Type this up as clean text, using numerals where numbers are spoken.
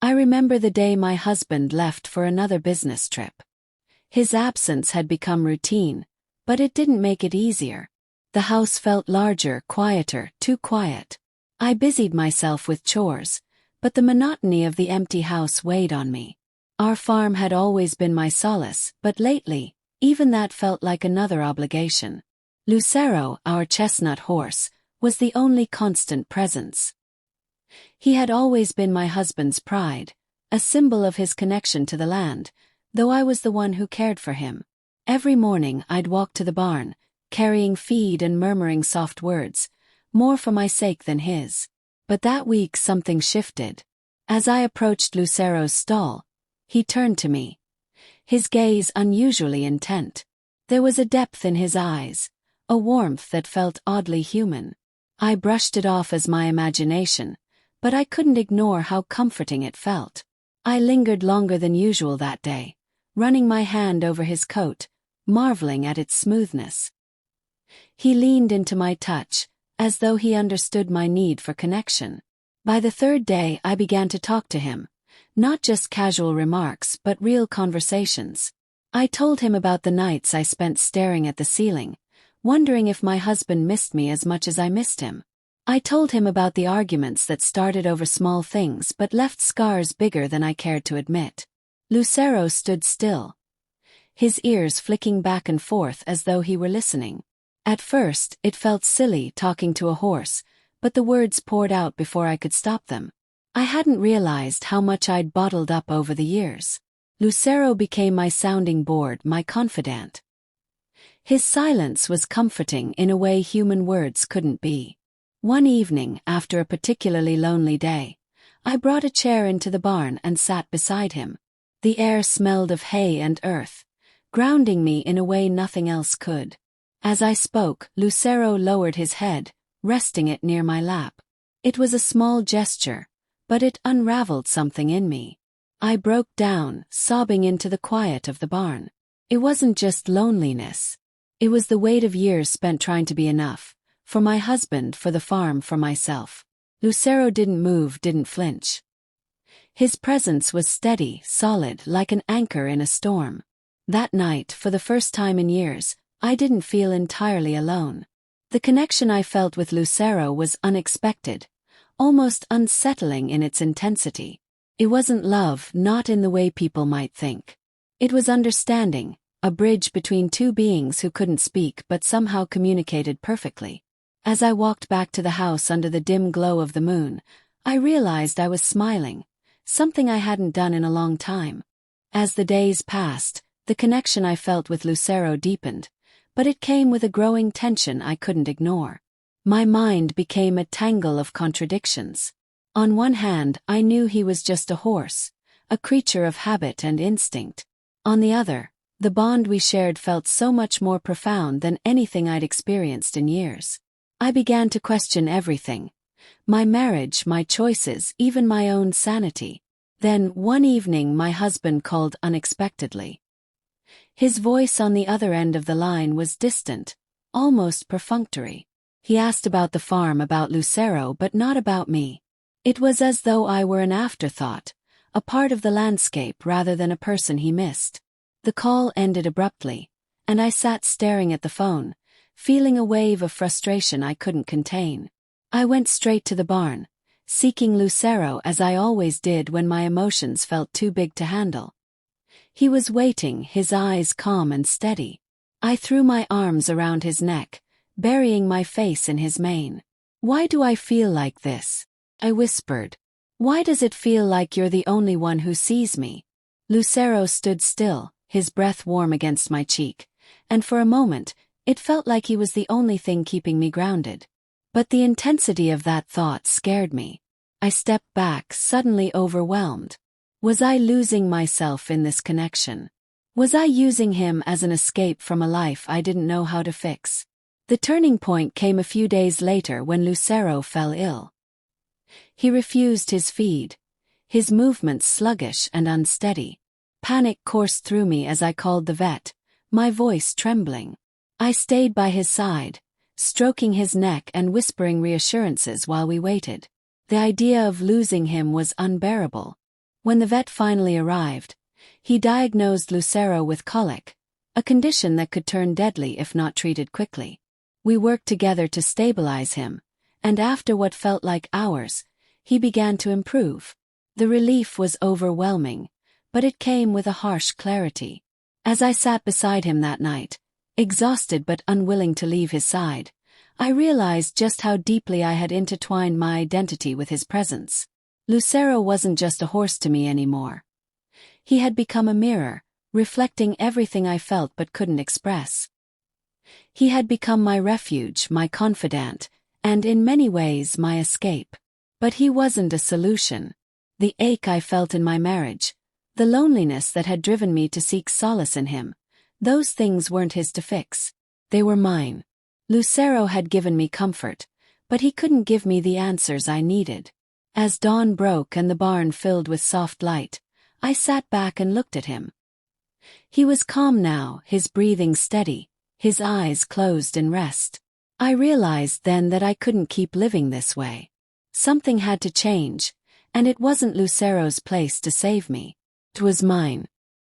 I remember the day my husband left for another business trip. His absence had become routine, but it didn't make it easier. The house felt larger, quieter, too quiet. I busied myself with chores, but the monotony of the empty house weighed on me. Our farm had always been my solace, but lately, even that felt like another obligation. Lucero, our chestnut horse, was the only constant presence. He had always been my husband's pride, a symbol of his connection to the land, though I was the one who cared for him. Every morning I'd walk to the barn, carrying feed and murmuring soft words, more for my sake than his. But that week something shifted. As I approached Lucero's stall, he turned to me, his gaze unusually intent. There was a depth in his eyes, a warmth that felt oddly human. I brushed it off as my imagination, but I couldn't ignore how comforting it felt. I lingered longer than usual that day, running my hand over his coat, marveling at its smoothness. He leaned into my touch, as though he understood my need for connection. By the third day I began to talk to him, not just casual remarks but real conversations. I told him about the nights I spent staring at the ceiling, wondering if my husband missed me as much as I missed him. I told him about the arguments that started over small things but left scars bigger than I cared to admit. Lucero stood still, his ears flicking back and forth as though he were listening. At first, it felt silly talking to a horse, but the words poured out before I could stop them. I hadn't realized how much I'd bottled up over the years. Lucero became my sounding board, my confidant. His silence was comforting in a way human words couldn't be. One evening, after a particularly lonely day, I brought a chair into the barn and sat beside him. The air smelled of hay and earth, grounding me in a way nothing else could. As I spoke, Lucero lowered his head, resting it near my lap. It was a small gesture, but it unraveled something in me. I broke down, sobbing into the quiet of the barn. It wasn't just loneliness. It was the weight of years spent trying to be enough. For my husband, for the farm, for myself. Lucero didn't move, didn't flinch. His presence was steady, solid, like an anchor in a storm. That night, for the first time in years, I didn't feel entirely alone. The connection I felt with Lucero was unexpected, almost unsettling in its intensity. It wasn't love, not in the way people might think. It was understanding, a bridge between two beings who couldn't speak but somehow communicated perfectly. As I walked back to the house under the dim glow of the moon, I realized I was smiling, something I hadn't done in a long time. As the days passed, the connection I felt with Lucero deepened, but it came with a growing tension I couldn't ignore. My mind became a tangle of contradictions. On one hand, I knew he was just a horse, a creature of habit and instinct. On the other, the bond we shared felt so much more profound than anything I'd experienced in years. I began to question everything. My marriage, my choices, even my own sanity. Then, one evening my husband called unexpectedly. His voice on the other end of the line was distant, almost perfunctory. He asked about the farm, about Lucero, but not about me. It was as though I were an afterthought, a part of the landscape rather than a person he missed. The call ended abruptly, and I sat staring at the phone, feeling a wave of frustration I couldn't contain. I went straight to the barn, seeking Lucero as I always did when my emotions felt too big to handle. He was waiting, his eyes calm and steady. I threw my arms around his neck, burying my face in his mane. "Why do I feel like this?" I whispered. "Why does it feel like you're the only one who sees me?" Lucero stood still, his breath warm against my cheek, and for a moment, it felt like he was the only thing keeping me grounded. But the intensity of that thought scared me. I stepped back, suddenly overwhelmed. Was I losing myself in this connection? Was I using him as an escape from a life I didn't know how to fix? The turning point came a few days later when Lucero fell ill. He refused his feed, his movements sluggish and unsteady. Panic coursed through me as I called the vet, my voice trembling. I stayed by his side, stroking his neck and whispering reassurances while we waited. The idea of losing him was unbearable. When the vet finally arrived, he diagnosed Lucero with colic, a condition that could turn deadly if not treated quickly. We worked together to stabilize him, and after what felt like hours, he began to improve. The relief was overwhelming, but it came with a harsh clarity. As I sat beside him that night, exhausted but unwilling to leave his side, I realized just how deeply I had intertwined my identity with his presence. Lucero wasn't just a horse to me anymore. He had become a mirror, reflecting everything I felt but couldn't express. He had become my refuge, my confidant, and in many ways my escape. But he wasn't a solution. The ache I felt in my marriage, the loneliness that had driven me to seek solace in him, those things weren't his to fix. They were mine. Lucero had given me comfort, but he couldn't give me the answers I needed. As dawn broke and the barn filled with soft light, I sat back and looked at him. He was calm now, his breathing steady, his eyes closed in rest. I realized then that I couldn't keep living this way. Something had to change, and it wasn't Lucero's place to save me. It was mine.